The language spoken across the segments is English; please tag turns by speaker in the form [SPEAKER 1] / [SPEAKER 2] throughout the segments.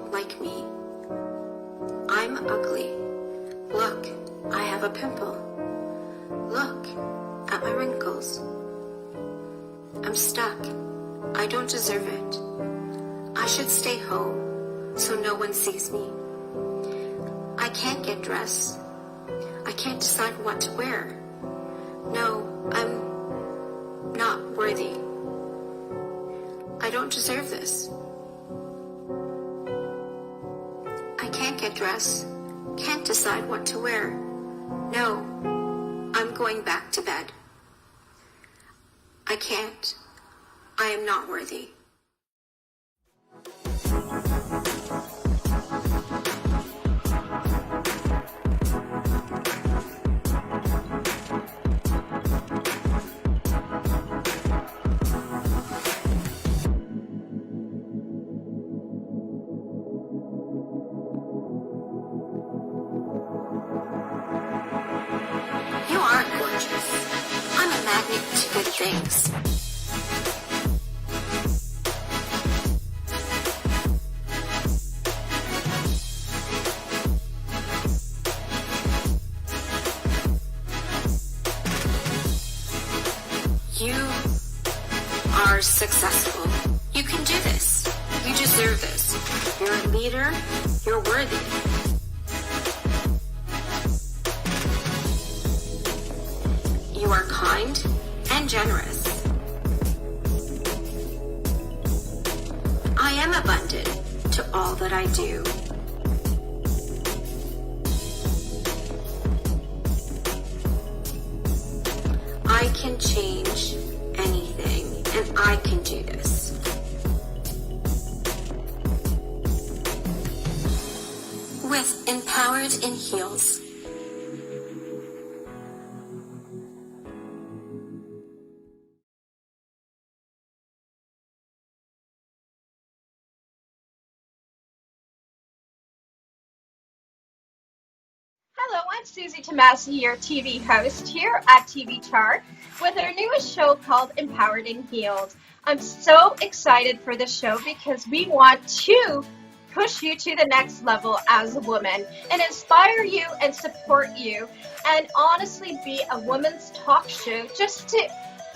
[SPEAKER 1] don't like me. I'm ugly. Look, I have a pimple. Look at my wrinkles. I'm stuck. I don't deserve it. I should stay home so no one sees me. I can't get dressed. I can't decide what to wear. No, I'm not worthy. I don't deserve this. I can't get dressed. Can't decide what to wear. No, I'm going back to bed. I can't. I am not worthy. You are gorgeous. I'm a magnet to good things. You are successful. You can do this. You deserve this. You're a leader. You're worthy. You are kind and generous. I am abundant to all that I do. I can change anything, and I can do this. With Empowered in Heels.
[SPEAKER 2] Hello, I'm Suzy Tamasy, your TV host here at Tvchaar with our newest show called Empowered in Heels. I'm so excited for this show because we want to push you to the next level as a woman and inspire you and support you and honestly be a women's talk show just to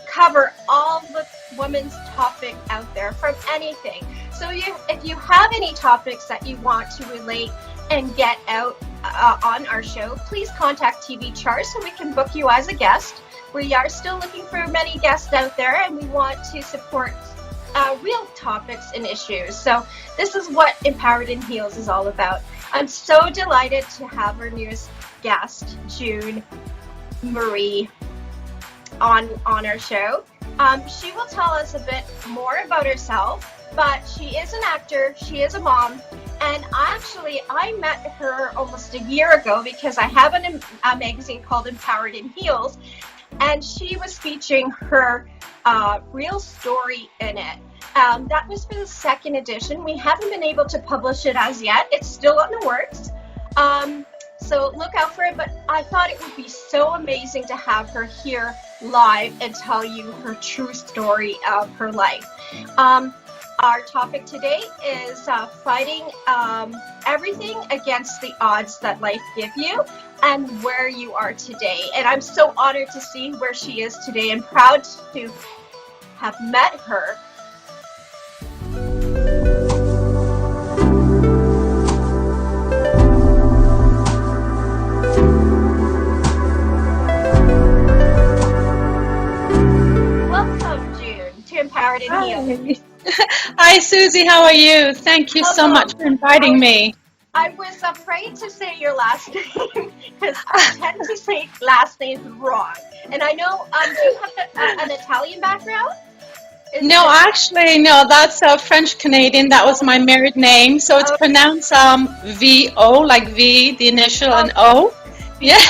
[SPEAKER 2] cover all the women's topic out there from anything. So if you have any topics that you want to relate and get out on our show, please contact Tvchaar so we can book you as a guest. We are still looking for many guests out there, and we want to support real topics and issues. So this is what Empowered in Heels is all about. I'm so delighted to have our newest guest, June Marie, on our show. She will tell us a bit more about herself, but she is an actor, she is a mom, and I met her almost a year ago because I have a magazine called Empowered in Heels, and she was featuring her real story in it. That was for the second edition. We haven't been able to publish it as yet. It's still in the works. So look out for it, but I thought it would be so amazing to have her here live and tell you her true story of her life. Our topic today is fighting everything against the odds that life give you and where you are today. And I'm so honored to see where she is today and proud to have met her. Welcome, June, to Empowered in Heels.
[SPEAKER 3] Hi, Suzy. How are you? Thank you so much for inviting me.
[SPEAKER 2] I was afraid to say your last name because I tend to say last names wrong. And I know, do you have an Italian background?
[SPEAKER 3] No, actually, no, that's French Canadian. That was my married name. So it's pronounced Vieau, like V, the initial, and O. Yeah.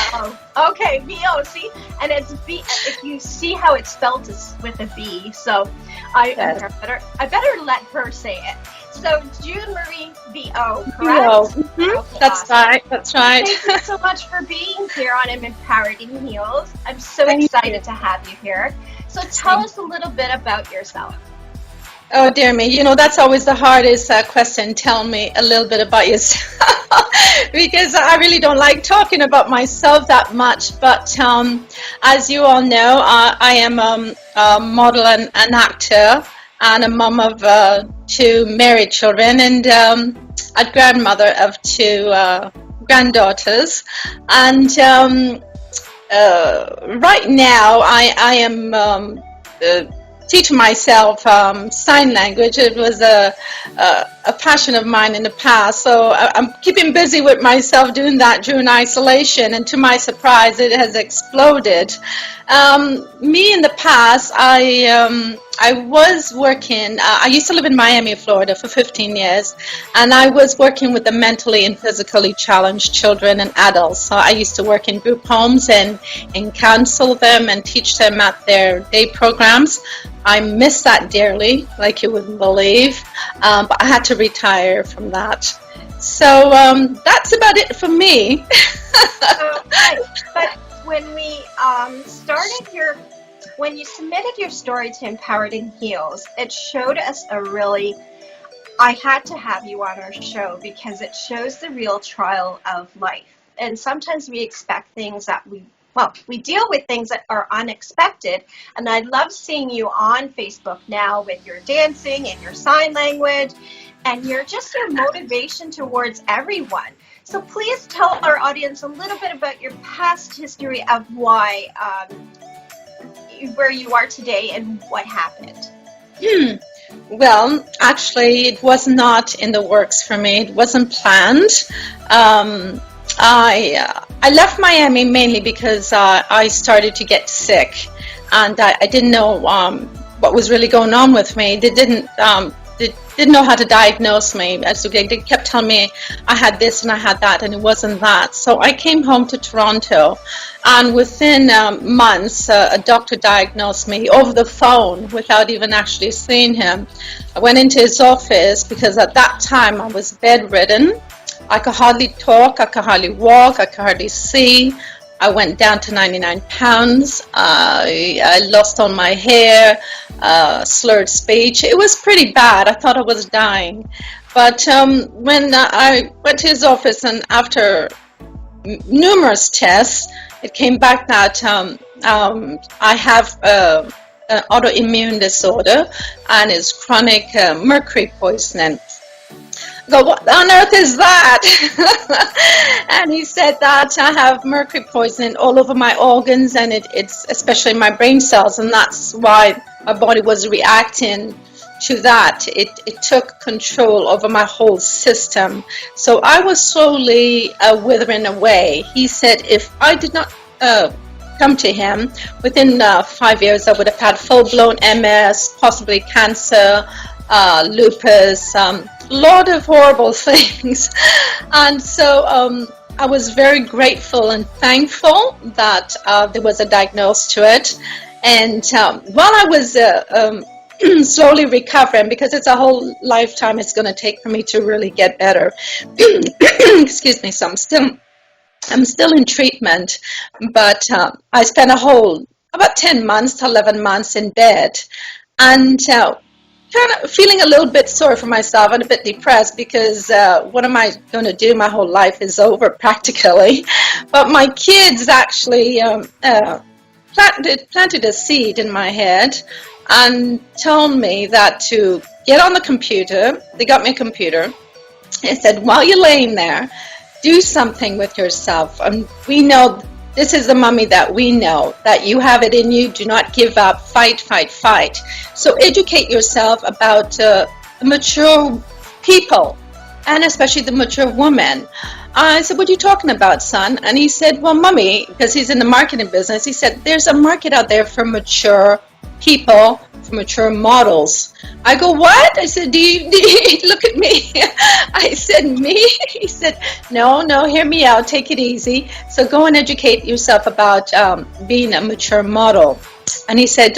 [SPEAKER 2] Okay, Vieau, see? And it's B, if you see how it's spelled, it's with a B. So I better let her say it. So June Marie Vieau, correct?
[SPEAKER 3] Vieau. Mm-hmm. That's right. That's right.
[SPEAKER 2] Thank you so much for being here on Empowered in Heels. I'm so excited to have you here. So tell us a little bit about yourself.
[SPEAKER 3] Oh, dear me. That's always the hardest question. Tell me a little bit about yourself. Because I really don't like talking about myself that much. But as you all know, I am a model and an actor and a mom of two married children and a grandmother of two granddaughters. And right now, I am teaching myself sign language. It was a passion of mine in the past, so I'm keeping busy with myself doing that during isolation, and to my surprise it has exploded. Me in the past, I was working, I used to live in Miami, Florida for 15 years, and I was working with the mentally and physically challenged children and adults. So I used to work in group homes and counsel them and teach them at their day programs. I miss that dearly, like you wouldn't believe, but I had to retire from that. So that's about it for me.
[SPEAKER 2] But when we when you submitted your story to Empowered in Heels, it showed us I had to have you on our show because it shows the real trial of life. And sometimes we expect things that we deal with things that are unexpected. And I love seeing you on Facebook now with your dancing and your sign language and your motivation towards everyone. So please tell our audience a little bit about your past history of why, where you are today and what happened.
[SPEAKER 3] Well, actually, it was not in the works for me. It wasn't planned. I left Miami mainly because I started to get sick, and I didn't know what was really going on with me. They didn't know how to diagnose me. So they kept telling me I had this and I had that, and it wasn't that. So I came home to Toronto, and within months, a doctor diagnosed me over the phone without even actually seeing him. I went into his office because at that time I was bedridden. I could hardly talk, I could hardly walk, I could hardly see. I went down to 99 pounds. I lost all my hair, slurred speech. It was pretty bad. I thought I was dying. But when I went to his office, and after numerous tests, it came back that I have an autoimmune disorder, and it's chronic mercury poisoning. Go, what on earth is that? And he said that I have mercury poisoning all over my organs, and it's especially my brain cells, and that's why my body was reacting to that. It took control over my whole system. So I was slowly withering away. He said if I did not come to him, within 5 years I would have had full-blown MS, possibly cancer, lupus, lot of horrible things. And so I was very grateful and thankful that there was a diagnosis to it. And while I was slowly recovering, because it's a whole lifetime it's going to take for me to really get better. Excuse me. So I'm still in treatment, but I spent about 10 months to 11 months in bed, and kind of feeling a little bit sorry for myself and a bit depressed because what am I going to do? My whole life is over practically. But my kids actually planted a seed in my head and told me that to get on the computer. They got me a computer. They said, while you're laying there, do something with yourself. And we know this is the mummy that we know, that you have it in you. Do not give up. Fight, fight, fight. So educate yourself about the mature people, and especially the mature woman. I said, what are you talking about, son? And he said, well, mummy, because he's in the marketing business, he said, there's a market out there for mature people, for mature models. I go, what? I said, do you look at me? I said, me? He said, no, hear me out, take it easy. So go and educate yourself about being a mature model. And he said,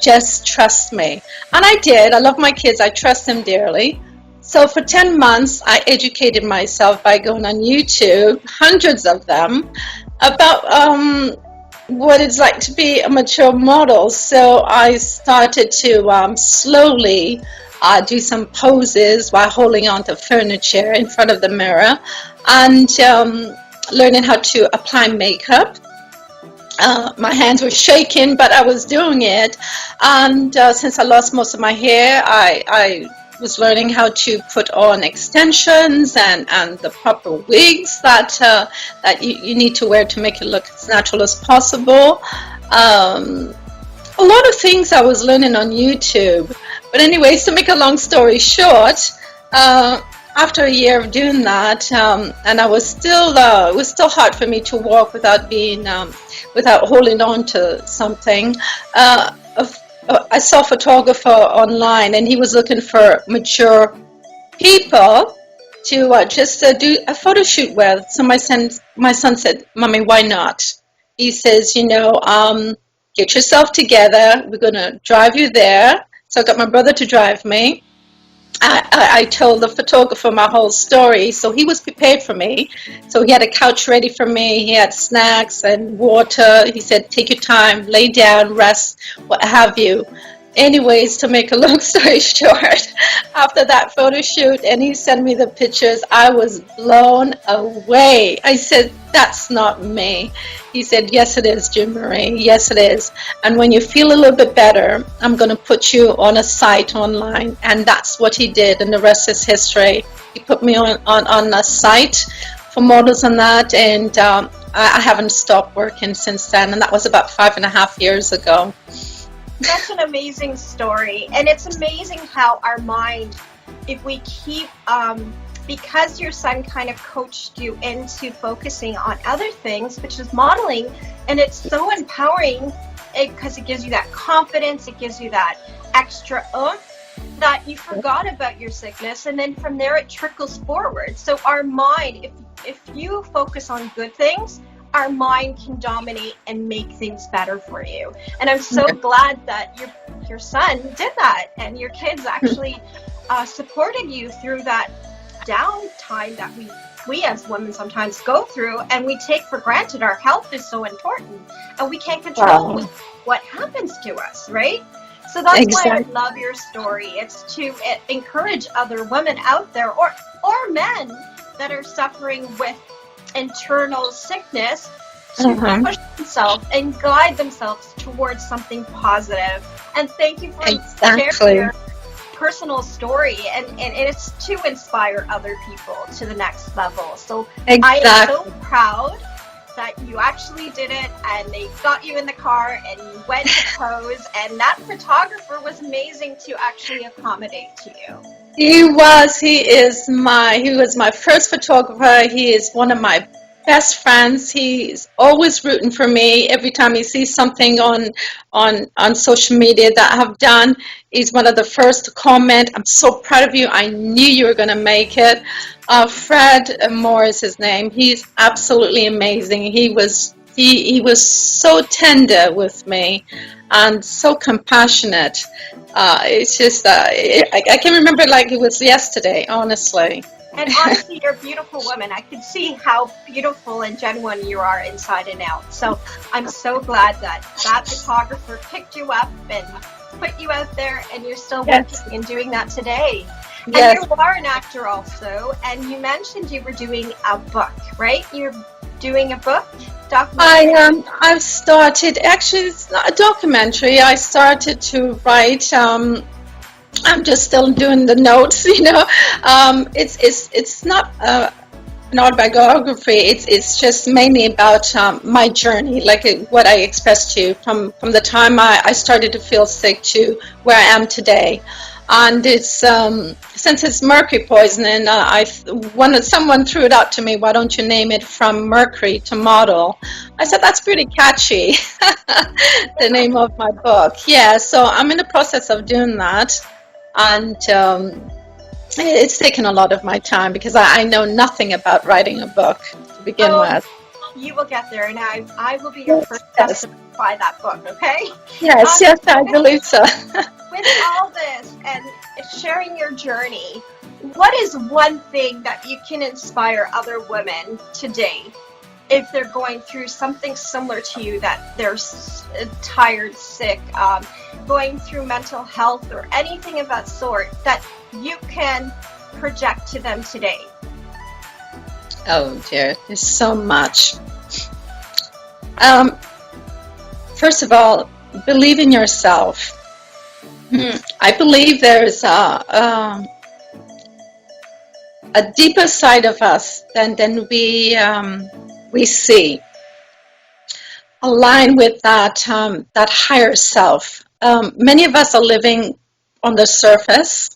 [SPEAKER 3] just trust me. And I did. I love my kids. I trust them dearly. So for 10 months, I educated myself by going on YouTube, hundreds of them, about what it's like to be a mature model. So I started to slowly do some poses while holding on to furniture in front of the mirror, and learning how to apply makeup. My hands were shaking, but I was doing it. And since I lost most of my hair, I was learning how to put on extensions and the proper wigs that you need to wear to make it look as natural as possible. A lot of things I was learning on YouTube. But anyways, to make a long story short, after a year of doing that, and I was still, it was still hard for me to walk without being, without holding on to something. I saw a photographer online, and he was looking for mature people to just do a photo shoot with. So my son said, "Mommy, why not?" He says, get yourself together. We're going to drive you there. So I got my brother to drive me. I told the photographer my whole story, so he was prepared for me. So he had a couch ready for me. He had snacks and water. He said, take your time, lay down, rest, what have you. Anyways, to make a long story short, after that photo shoot and he sent me the pictures, I was blown away. I said, that's not me. He said, yes, it is, Jim Marie. Yes, it is. And when you feel a little bit better, I'm going to put you on a site online. And that's what he did. And the rest is history. He put me on a site for models and that. And I haven't stopped working since then. And that was about 5.5 years ago.
[SPEAKER 2] That's an amazing story. And it's amazing how our mind, if we keep, because your son kind of coached you into focusing on other things, which is modeling, and it's so empowering because it gives you that confidence, it gives you that extra oomph that you forgot about your sickness, and then from there it trickles forward. So our mind, if you focus on good things, our mind can dominate and make things better for you. And I'm so glad that your son did that, and your kids actually supported you through that downtime that we as women sometimes go through, and we take for granted. Our health is so important, and we can't control what happens to us, right? So that's why I love your story. It's to encourage other women out there, or men that are suffering with internal sickness, to push themselves and guide themselves towards something positive. And thank you for sharing your personal story, and it's to inspire other people to the next level. So I am so proud that you actually did it, and they got you in the car and you went to pose, and that photographer was amazing to actually accommodate to you.
[SPEAKER 3] He was my first photographer. He is one of my best friends. He's always rooting for me. Every time he sees something on social media that I have done, he's one of the first to comment. I'm so proud of you. I knew you were going to make it. Fred Moore is his name. He's absolutely amazing. He was so tender with me and so compassionate. It's just, I can remember it like it was yesterday, honestly.
[SPEAKER 2] And honestly, you're a beautiful woman. I can see how beautiful and genuine you are inside and out. So I'm so glad that photographer picked you up and put you out there, and you're still working and doing that today.
[SPEAKER 3] Yes.
[SPEAKER 2] And you are an actor also, and you mentioned you were doing a book, right? You're doing a book? Documentary?
[SPEAKER 3] I've started, actually it's not a documentary. I started to write, I'm just still doing the notes, It's not an autobiography. It's just mainly about my journey, like what I expressed to you from the time I started to feel sick to where I am today. And it's since it's mercury poisoning, someone threw it out to me. Why don't you name it From Mercury to Model? I said that's pretty catchy, the name of my book. Yeah, so I'm in the process of doing that. And it's taken a lot of my time because I know nothing about writing a book to begin with.
[SPEAKER 2] You will get there, and I will be your first customer to buy that book, okay?
[SPEAKER 3] Yes, I believe so.
[SPEAKER 2] With all this and sharing your journey, what is one thing that you can inspire other women today if they're going through something similar to you, that they're tired, sick, going through mental health or anything of that sort, that you can project to them today?
[SPEAKER 3] Oh dear, there's so much. First of all, believe in yourself. I believe there's a deeper side of us than we see. Align with that higher self. Many of us are living on the surface.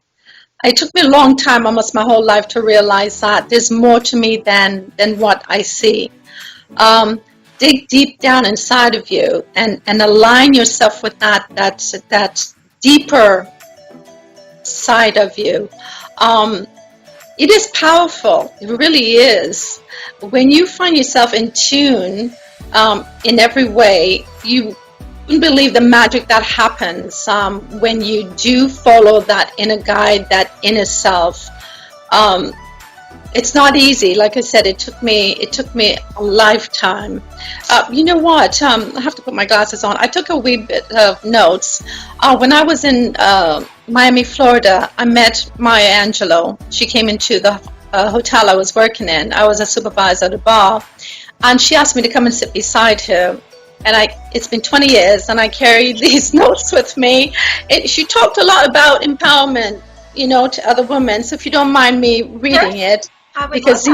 [SPEAKER 3] It took me a long time, almost my whole life, to realize that there's more to me than what I see. Dig deep down inside of you and align yourself with that deeper side of you. It is powerful. It really is. When you find yourself in tune in every way, you wouldn't believe the magic that happens when you do follow that inner guide, that inner self. It's not easy. Like I said, it took me a lifetime. You know what? I have to put my glasses on. I took a wee bit of notes. When I was in Miami, Florida, I met Maya Angelou. She came into the hotel I was working in. I was a supervisor at a bar, and she asked me to come and sit beside her. And it's been 20 years, and I carry these notes with me. She talked a lot about empowerment, to other women. So if you don't mind me reading it, because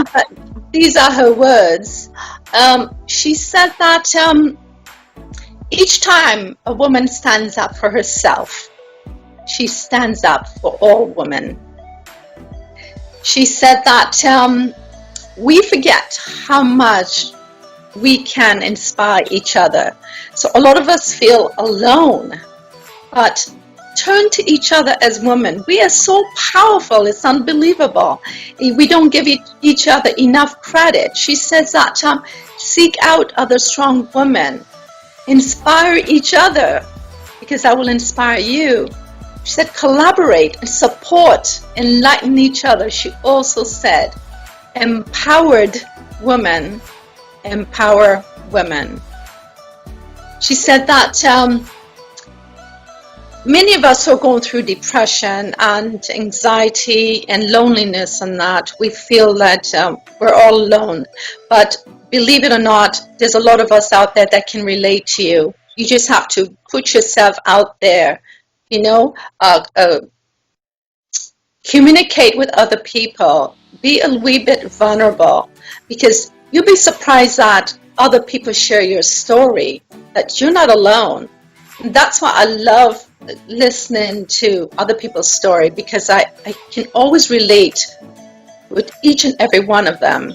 [SPEAKER 3] these are her words. She said that each time a woman stands up for herself, she stands up for all women. She said that we forget how much we can inspire each other. So a lot of us feel alone, but turn to each other as women. We are so powerful, it's unbelievable. We don't give each other enough credit. She says that seek out other strong women, inspire each other, because I will inspire you. She said collaborate and support, enlighten each other. She also said empowered women empower women. She said that many of us who are going through depression and anxiety and loneliness and that, we feel that we're all alone. But believe it or not, there's a lot of us out there that can relate to you. You just have to put yourself out there, communicate with other people, be a wee bit vulnerable, because you'll be surprised that other people share your story, that you're not alone. And that's why I love listening to other people's story, because I can always relate with each and every one of them,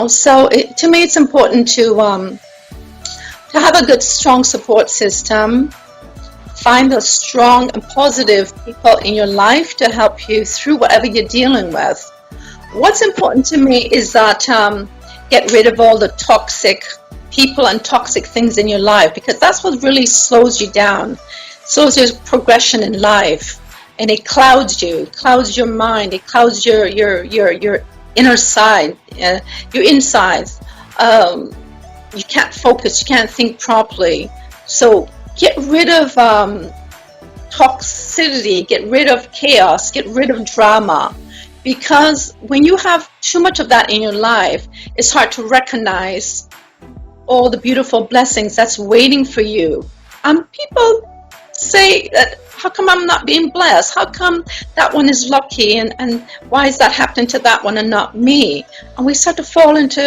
[SPEAKER 3] So to me, it's important to have a good, strong support system. Find those strong and positive people in your life to help you through whatever you're dealing with. What's important to me is that get rid of all the toxic people and toxic things in your life, because that's what really slows you down, slows your progression in life, and it clouds you, it clouds your mind, it clouds your inner side, your insides. You can't focus, you can't think properly. So get rid of toxicity, get rid of chaos, get rid of drama. Because when you have too much of that in your life, it's hard to recognize all the beautiful blessings that's waiting for you. People say that, how come I'm not being blessed? How come that one is lucky? And why is that happening to that one and not me? And we start to fall into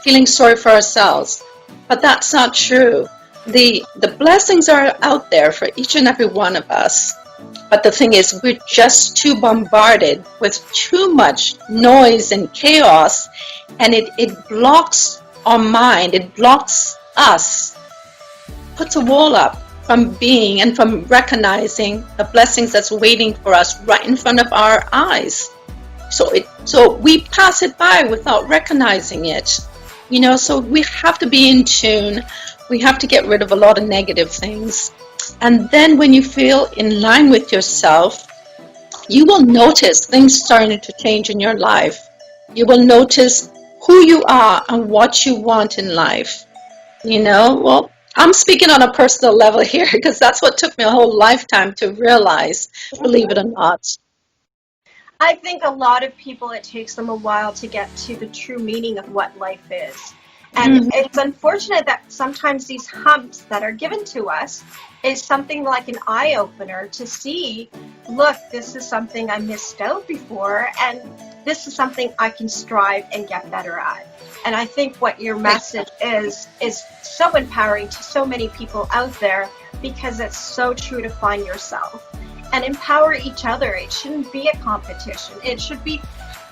[SPEAKER 3] feeling sorry for ourselves. But that's not true. The blessings are out there for each and every one of us. But the thing is, we're just too bombarded with too much noise and chaos, and it blocks our mind, it blocks us, puts a wall up from being and from recognizing the blessings that's waiting for us right in front of our eyes. So we pass it by without recognizing it. So we have to be in tune. We have to get rid of a lot of negative things. And then when you feel in line with yourself, you will notice things starting to change in your life. You will notice who you are and what you want in life. Well, I'm speaking on a personal level here because that's what took me a whole lifetime to realize, believe it or not.
[SPEAKER 2] I think a lot of people, it takes them a while to get to the true meaning of what life is. And it's unfortunate that sometimes these humps that are given to us is something like an eye-opener to see, look, this is something I missed out before, and this is something I can strive and get better at. And I think what your message is so empowering to so many people out there, because it's so true to find yourself and empower each other. It shouldn't be a competition. It should be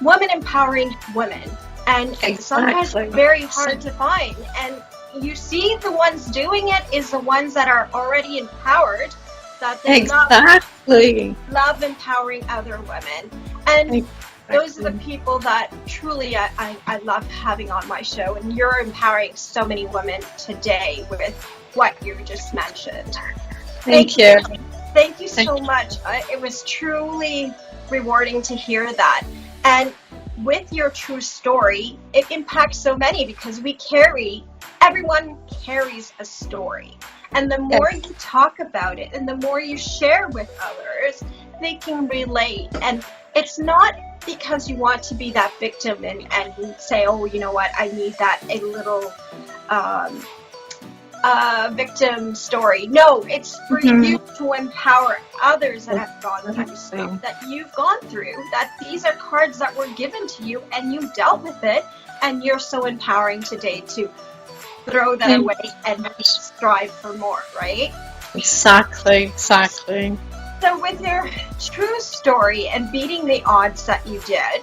[SPEAKER 2] women empowering women. And sometimes it's very hard to find. And you see the ones doing it is the ones that are already empowered, that they love empowering other women. And those are the people that truly I love having on my show. And you're empowering so many women today with what you just mentioned.
[SPEAKER 3] Thank you.
[SPEAKER 2] Thank you so much. It was truly rewarding to hear that. And with your true story, it impacts so many because everyone carries a story. And the more you talk about it and the more you share with others, they can relate. And it's not because you want to be that victim and say, oh, you know what, I need that a little victim story. No, it's for you to empower others that have gone through stuff that you've gone through, that these are cards that were given to you and you dealt with it, and you're so empowering today to throw that away and strive for more, right?
[SPEAKER 3] Exactly.
[SPEAKER 2] So with your true story and beating the odds that you did,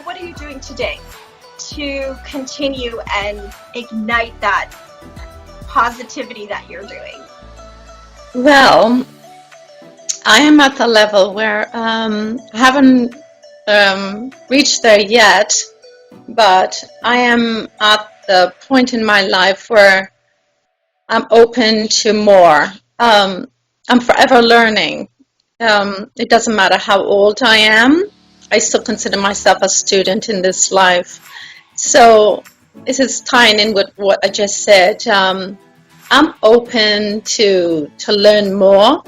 [SPEAKER 2] what are you doing today to continue and ignite that positivity that you're doing?
[SPEAKER 3] Well, I am at the level where I haven't reached there yet, but I am at the point in my life where I'm open to more. I'm forever learning. It doesn't matter how old I am. I still consider myself a student in this life. So this is tying in with what I just said. I'm open to learn more.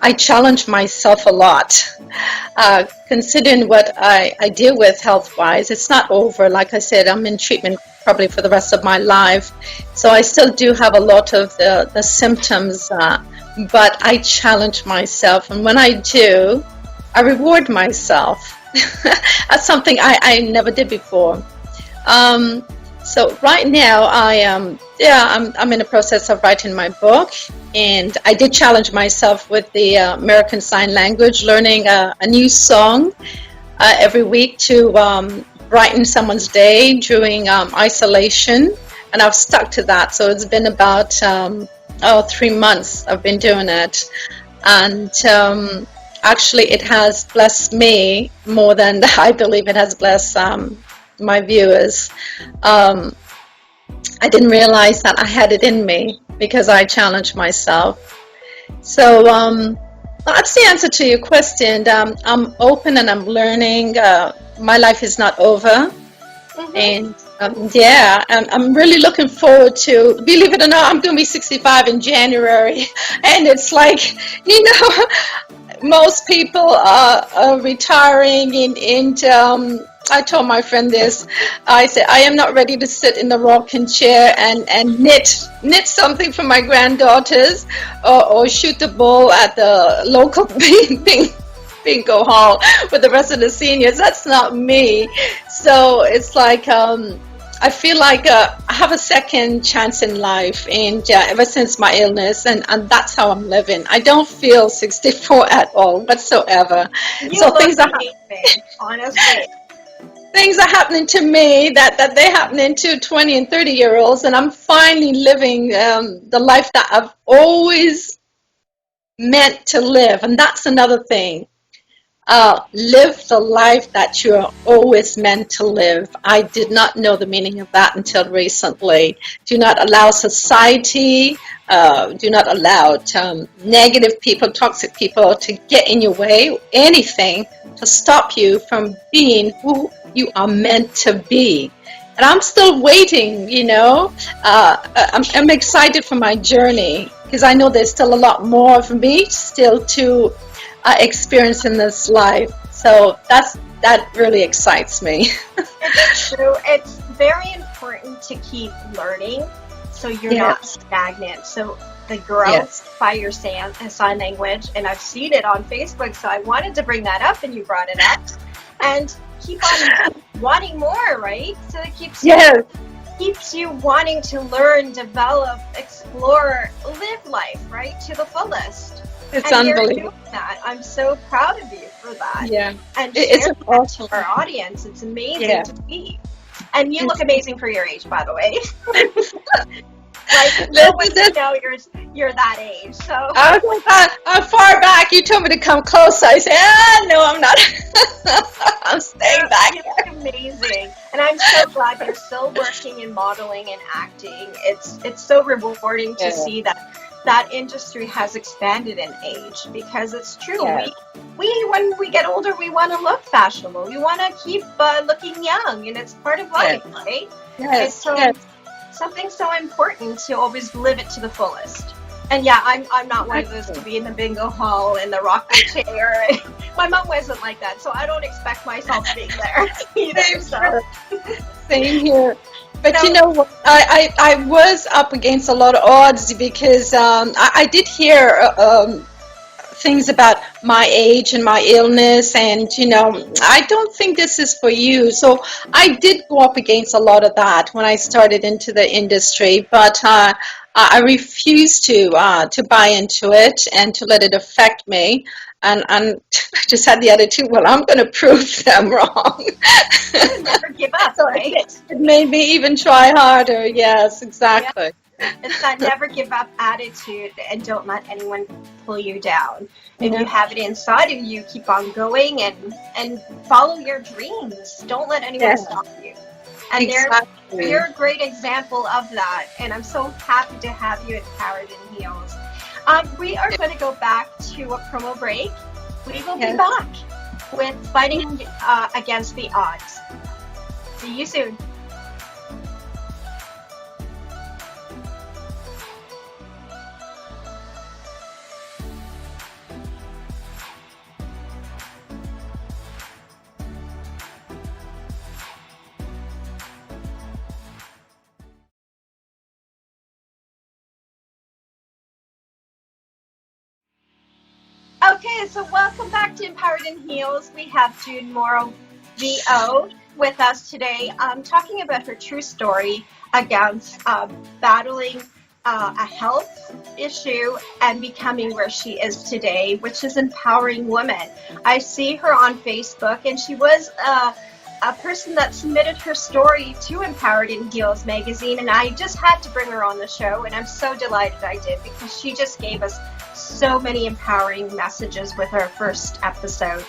[SPEAKER 3] I challenge myself a lot. Considering what I deal with health-wise, it's not over. Like I said, I'm in treatment probably for the rest of my life. So I still do have a lot of the symptoms, but I challenge myself. And when I do, I reward myself. That's something I never did before. So right now I'm in the process of writing my book, and I did challenge myself with the American Sign Language, learning a new song every week to brighten someone's day during isolation, and I've stuck to that. So it's been about 3 months I've been doing it, and actually it has blessed me more than I believe it has blessed my viewers. I didn't realize that I had it in me because I challenged myself. So that's the answer to your question. I'm open and I'm learning. My life is not over. And I'm really looking forward to, believe it or not, I'm going to be 65 in January. And it's like, most people are retiring, and I told my friend this. I said, I am not ready to sit in the rocking chair and knit something for my granddaughters, or shoot the bull at the local bingo hall with the rest of the seniors. That's not me. So it's like I feel like I have a second chance in life, and ever since my illness, and that's how I'm living. I don't feel 64 at all whatsoever.
[SPEAKER 2] So things are happening, honestly.
[SPEAKER 3] Things are happening to me that they're happening to 20 and 30-year-olds, and I'm finally living the life that I've always meant to live. And that's another thing. live the life that you are always meant to live. I did not know the meaning of that until recently. Do not allow society, do not allow negative people, toxic people to get in your way, anything to stop you from being who you are meant to be. And I'm still waiting, I'm excited for my journey because I know there's still a lot more of me still to experience in this life. So that really excites me.
[SPEAKER 2] It's true. It's very important to keep learning so you're not stagnant. So the growth by your sign language, and I've seen it on Facebook, so I wanted to bring that up and you brought it up. And keep on wanting more, right? So it keeps you wanting to learn, develop, explore, live life, right, to the fullest.
[SPEAKER 3] It's
[SPEAKER 2] and
[SPEAKER 3] unbelievable.
[SPEAKER 2] You're doing that. I'm so proud of you for that.
[SPEAKER 3] Yeah.
[SPEAKER 2] And
[SPEAKER 3] it's
[SPEAKER 2] awesome to our audience. It's amazing to see. And you look amazing for your age, by the way. Like, no one can know you're that age. So
[SPEAKER 3] I was like, far back. You told me to come close. I said, no, I'm not. I'm staying back.
[SPEAKER 2] You're amazing, and I'm so glad you're still working in modeling and acting. It's so rewarding to see that industry has expanded in age, because it's true. We when we get older, we want to look fashionable. We want to keep looking young, and it's part of life, right?
[SPEAKER 3] Yes.
[SPEAKER 2] Something so important to always live it to the fullest. And I'm not one of those to be in the bingo hall in the rocking chair. My mom wasn't like that, so I don't expect myself being there either. So.
[SPEAKER 3] Same here. But you know what? I was up against a lot of odds because I did hear things about my age and my illness, and I don't think this is for you. So I did go up against a lot of that when I started into the industry, but I refused to buy into it and to let it affect me. And I just had the attitude, well, I'm going to prove them wrong.
[SPEAKER 2] Never give up, right?
[SPEAKER 3] It made me even try harder. Yes, exactly.
[SPEAKER 2] It's that never give up attitude, and don't let anyone pull you down. If you have it inside of you, keep on going and follow your dreams. Don't let anyone stop you. And you're a great example of that. And I'm so happy to have you empowered in heels. We are going to go back to a promo break. We will be back with fighting against the odds. See you soon. Okay, so welcome back to Empowered in Heels. We have June Morrow, Vieau, with us today, talking about her true story against battling a health issue and becoming where she is today, which is empowering women. I see her on Facebook, and she was a person that submitted her story to Empowered in Heels magazine, and I just had to bring her on the show, and I'm so delighted I did, because she just gave us so many empowering messages with our first episode,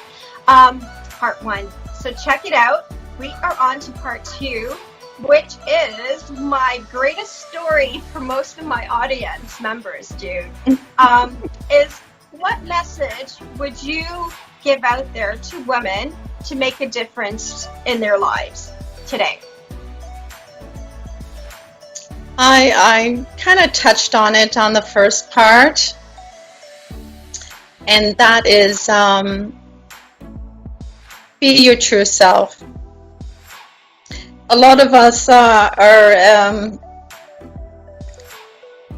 [SPEAKER 2] part 1. So check it out. We are on to part 2, which is my greatest story for most of my audience members, dude. Is what message would you give out there to women to make a difference in their lives today?
[SPEAKER 3] I kind of touched on it on the first part. And that is be your true self. A lot of us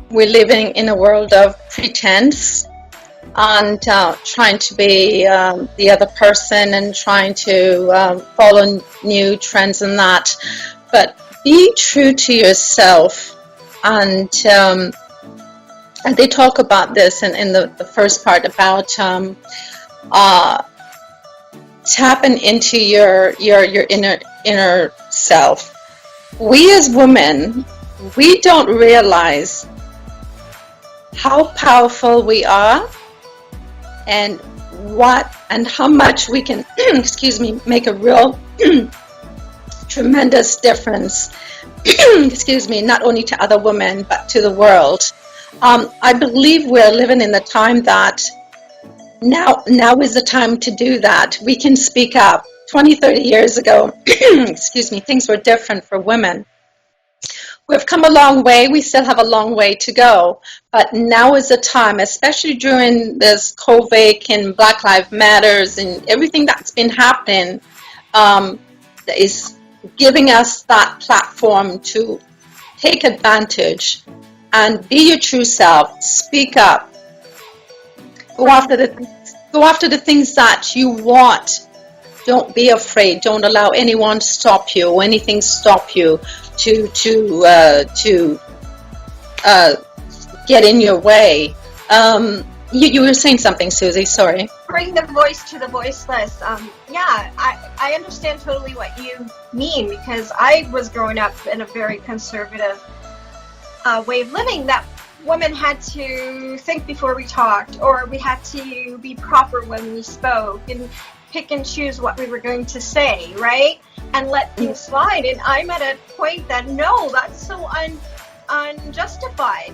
[SPEAKER 3] we're living in a world of pretense and trying to be the other person and trying to follow new trends and that. But be true to yourself, and they talk about this in the first part about tapping into your inner self. We as women, we don't realize how powerful we are and what and how much we can, excuse me, make a real tremendous difference, excuse me, not only to other women, but to the world. I believe we're living in the time that now is the time to do that. We can speak up. 20, 30 years ago, excuse me, things were different for women. We've come a long way. We still have a long way to go. But now is the time, especially during this COVID and Black Lives Matters and everything that's been happening, is giving us that platform to take advantage and be your true self. Speak up. Go after the things that you want. Don't be afraid. Don't allow anyone to stop you or anything stop you to get in your way. You were saying something, Suzy. Sorry.
[SPEAKER 2] Bring the voice to the voiceless. Yeah, I understand totally what you mean, because I was growing up in a very conservative way of living, that women had to think before we talked, or we had to be proper when we spoke, and pick and choose what we were going to say, right? And let things slide. And I'm at a point that, no, that's so unjustified.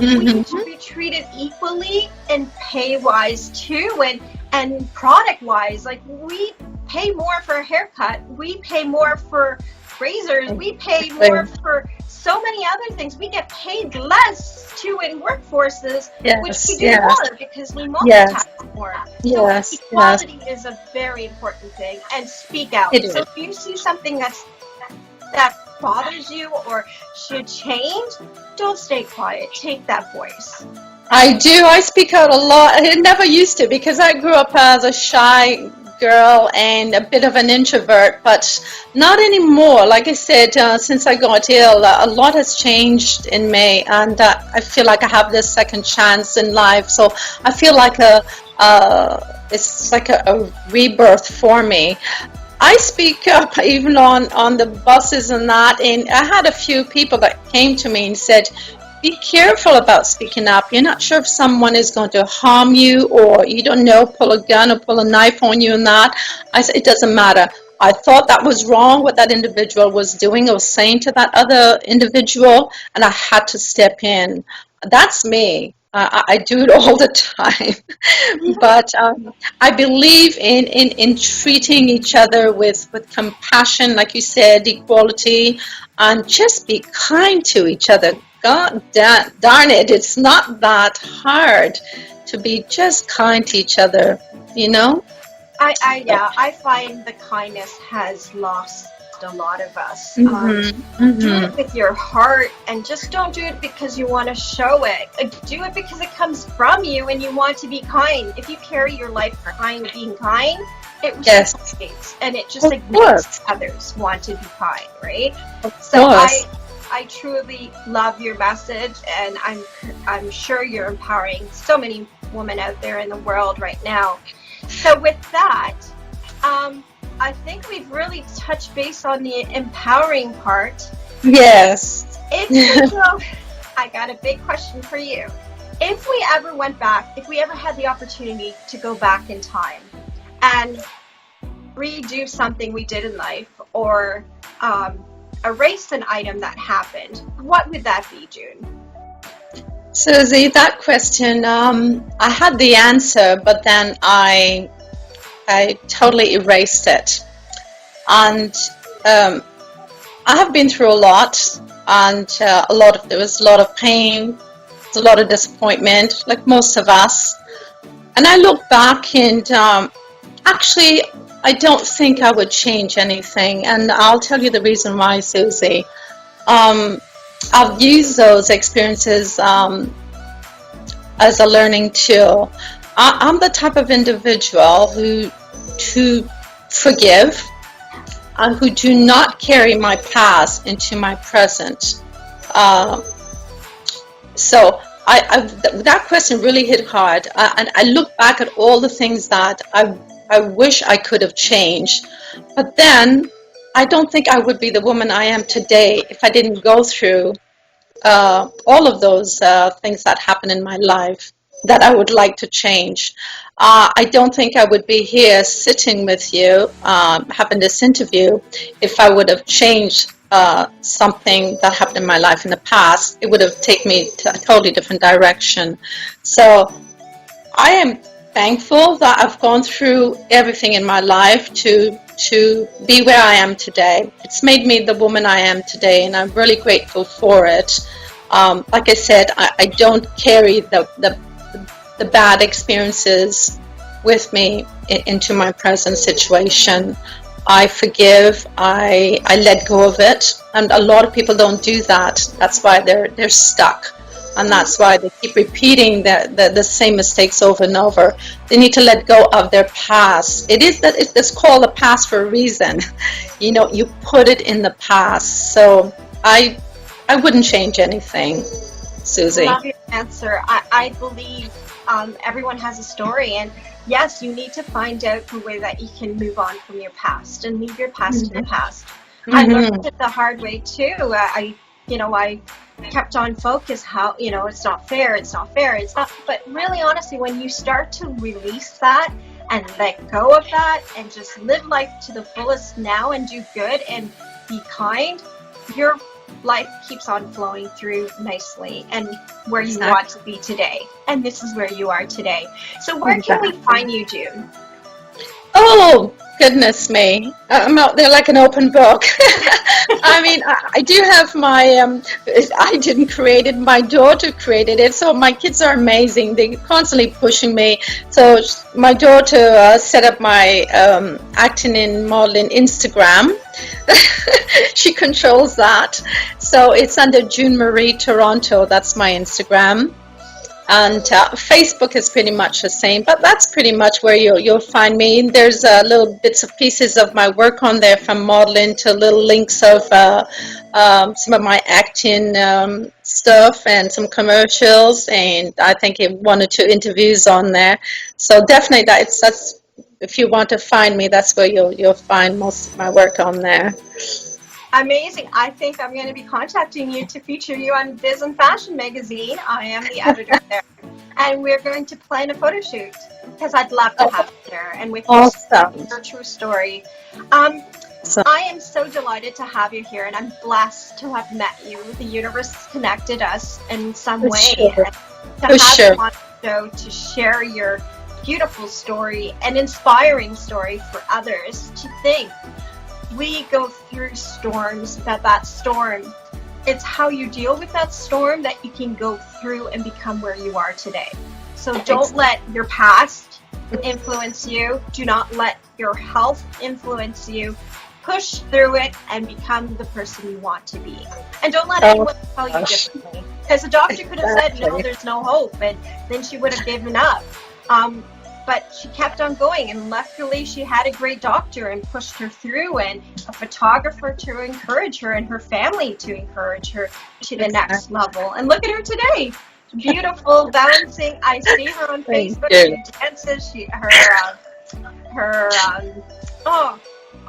[SPEAKER 2] We need to be treated equally and pay-wise too, and product-wise. Like, we pay more for a haircut, we pay more for razors, we pay more for so many other things. We get paid less too in workforces, which we do more because we multitask more. So equality is a very important thing, and speak out. So if you see something that bothers you or should change, don't stay quiet. Take that voice.
[SPEAKER 3] I do. I speak out a lot. I never used to, because I grew up as a shy girl and a bit of an introvert, but not anymore. Like I said, since I got ill, a lot has changed in me, and I feel like I have this second chance in life. So I feel like it's like a rebirth for me. I speak up even on the buses and that, and I had a few people that came to me and said, be careful about speaking up. You're not sure if someone is going to harm you, or you don't know, pull a gun or pull a knife on you and that. I said, it doesn't matter. I thought that was wrong what that individual was doing or saying to that other individual, and I had to step in. That's me. I do it all the time. But I believe in treating each other with compassion, like you said, equality, and just be kind to each other. God darn it, it's not that hard to be just kind to each other, you know?
[SPEAKER 2] I find the kindness has lost a lot of us. Do it with your heart, and just don't do it because you want to show it. Do it because it comes from you and you want to be kind. If you carry your life being kind, it reciprocates, and it just makes others want to be kind, right? So I truly love your message, and I'm sure you're empowering so many women out there in the world right now. So with that, I think we've really touched base on the empowering part.
[SPEAKER 3] Yes.
[SPEAKER 2] I got a big question for you. If we ever went back, if we ever had the opportunity to go back in time and redo something we did in life, or erase an item that happened, what would that be, June?
[SPEAKER 3] Suzy, that question, I had the answer, but then I totally erased it. And I have been through a lot, and there was a lot of pain, a lot of disappointment, like most of us. And I look back, and actually, I don't think I would change anything, and I'll tell you the reason why, Suzy. I've used those experiences as a learning tool. I'm the type of individual who forgive and who do not carry my past into my present. So that question really hit hard, and I look back at all the things that I wish I could have changed, but then I don't think I would be the woman I am today if I didn't go through all of those things that happened in my life. that I would like to change. I don't think I would be here sitting with you having this interview if I would have changed something that happened in my life in the past. It would have taken me to a totally different direction. So I am thankful that I've gone through everything in my life to be where I am today. It's made me the woman I am today, and I'm really grateful for it. Like I said, I don't carry the bad experiences with me into my present situation. I forgive, I let go of it, and a lot of people don't do that. That's why they're stuck, and that's why they keep repeating the same mistakes over and over. They need to let go of their past. It's called a past for a reason. You know, you put it in the past. So I wouldn't change anything, Suzy.
[SPEAKER 2] I love your answer. I believe everyone has a story, and yes, you need to find out the way that you can move on from your past and leave your past in the past. I learned it the hard way too. I kept on focus how, it's not fair, it's not fair, it's not, but really honestly, when you start to release that and let go of that and just live life to the fullest now and do good and be kind, your life keeps on flowing through nicely and where you want to be today. And this is where you are today. So where can we find you, June?
[SPEAKER 3] Oh, goodness me. I'm out there like an open book. I mean, I do have my, I didn't create it, my daughter created it. So my kids are amazing. They're constantly pushing me. So my daughter set up my acting and modeling Instagram. She controls that. So it's under June Marie Toronto. That's my Instagram. And Facebook is pretty much the same, but that's pretty much where you'll find me. There's little bits of pieces of my work on there, from modeling to little links of some of my acting stuff and some commercials, and I think one or two interviews on there. So definitely that's if you want to find me, that's where you'll find most of my work on there.
[SPEAKER 2] Amazing. I think I'm going to be contacting you to feature you on Biz and Fashion magazine. I am the editor there. And we're going to plan a photo shoot because I'd love to have you there. And with your true story. I am so delighted to have you here, and I'm blessed to have met you. The universe has connected us in some way.
[SPEAKER 3] Sure.
[SPEAKER 2] And to have you on the show to share your beautiful story and inspiring story for others to think. We go through storms, that storm, it's how you deal with that storm that you can go through and become where you are today. So don't let your past influence you. Do not let your health influence you. Push through it and become the person you want to be. And don't let anyone tell you differently. Because the doctor could have said, no, there's no hope, and then she would have given up. But she kept on going, and luckily she had a great doctor and pushed her through, and a photographer to encourage her and her family to encourage her to the next level. And look at her today. Beautiful, bouncing. I see her on Facebook. She dances. Her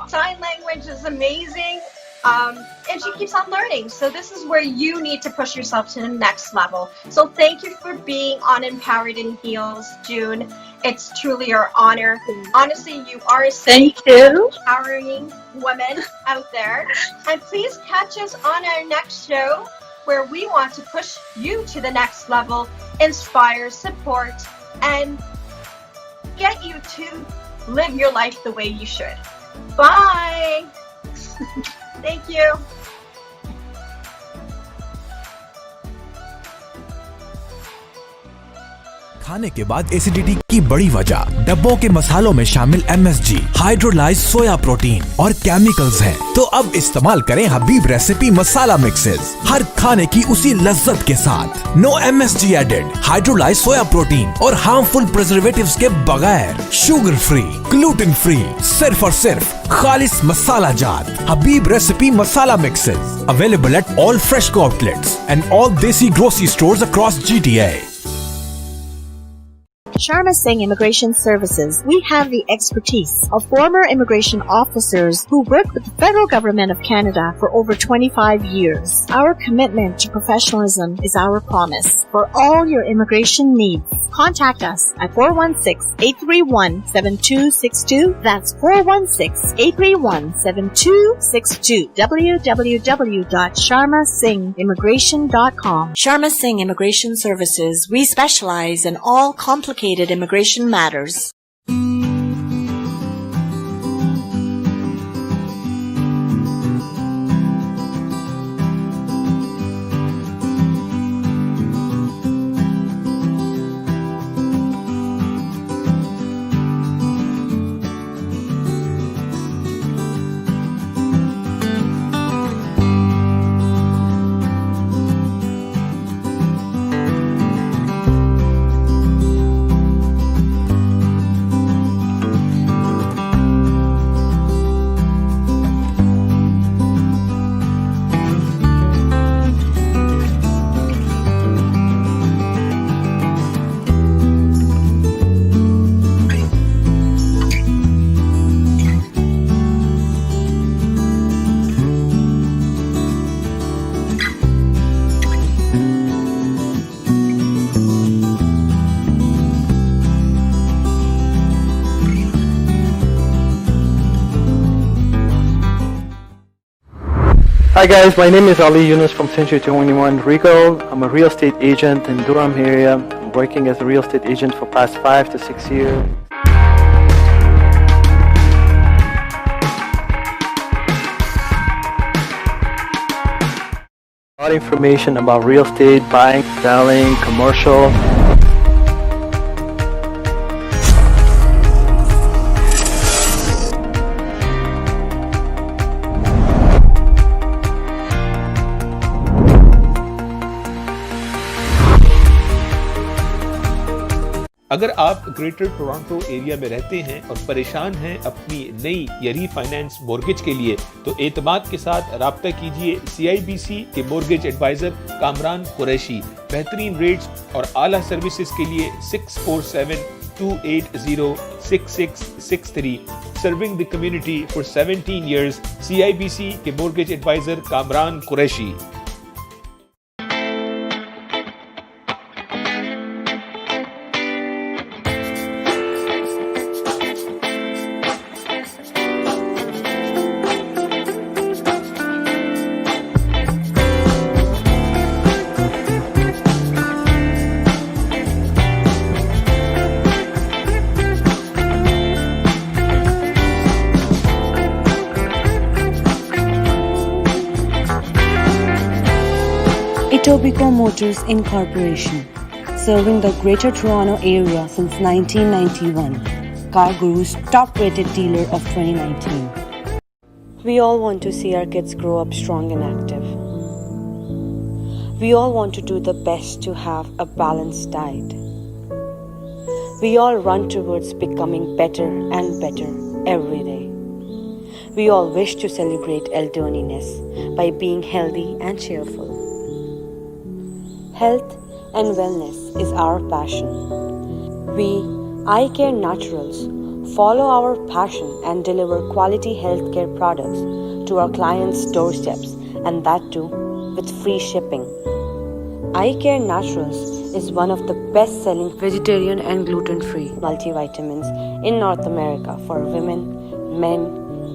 [SPEAKER 2] sign language is amazing. And she keeps on learning. So this is where you need to push yourself to the next level. So thank you for being on Empowered in Heels, June. It's truly our honor. Honestly, you are a empowering woman out there. And please catch us on our next show, where we want to push you to the next level, inspire, support, and get you to live your life the way you should. Bye. Thank you.
[SPEAKER 4] खाने के बाद acidity की बड़ी वजह डब्बों के मसालों में शामिल MSG, हाइड्रोलाइज सोया प्रोटीन और केमिकल्स हैं। तो अब इस्तेमाल करें हबीब रेसिपी मसाला मिक्सेस, हर खाने की उसी लज्जत के साथ। No MSG added, hydrolyse soya protein और हार्मफुल प्रिजर्वेटिव्स के बगैर, शुगर फ्री, ग्लूटेन फ्री, सिर्फ और सिर्फ खालिस मसाला जात। Habib recipe masala mixes, available at all FreshCo outlets and all desi grocery stores across GTA।
[SPEAKER 5] Sharma Singh Immigration Services, we have the expertise of former immigration officers who worked with the federal government of Canada for over 25 years. Our commitment to professionalism is our promise. For all your immigration needs, contact us at 416-831-7262. That's 416-831-7262. www.sharmasinghimmigration.com. Sharma Singh Immigration Services. We specialize in all complicated immigration matters.
[SPEAKER 6] Hi guys, my name is Ali Yunus from Century 21 Regal. I'm a real estate agent in Durham area. I'm working as a real estate agent for past 5 to 6 years. A lot of information about real estate, buying, selling, commercial.
[SPEAKER 7] अगर आप greater Toronto area में रहते हैं और परेशान हैं अपनी नई या रीफाइनेंस मोर्गेज के लिए, तो एतमाद के साथ राब्ता कीजिए CIBC के मोर्गेज एडवाइजर कामरान कुरैशी। बेहतरीन रेट्स और आला सर्विसेज के लिए 647-280-6663। Serving the community for 17 years, CIBC के mortgage adviser Kamran Qureshi.
[SPEAKER 8] Etobicoke Motors Incorporation, serving the Greater Toronto Area since 1991. Car Guru's top-rated dealer of 2019. We all want to see our kids grow up strong and active. We all want to do the best to have a balanced diet. We all run towards becoming better and better every day. We all wish to celebrate elderliness by being healthy and cheerful. Health and wellness is our passion. We, Eye Care Naturals, follow our passion and deliver quality healthcare products to our clients' doorsteps, and that too with free shipping. Eye Care Naturals is one of the best-selling vegetarian and gluten-free multivitamins in North America for women, men,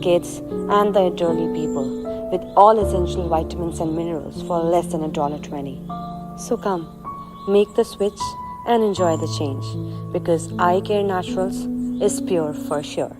[SPEAKER 8] kids, and the elderly people, with all essential vitamins and minerals for less than $1.20. So come, make the switch and enjoy the change, because Eye Care Naturals is pure for sure.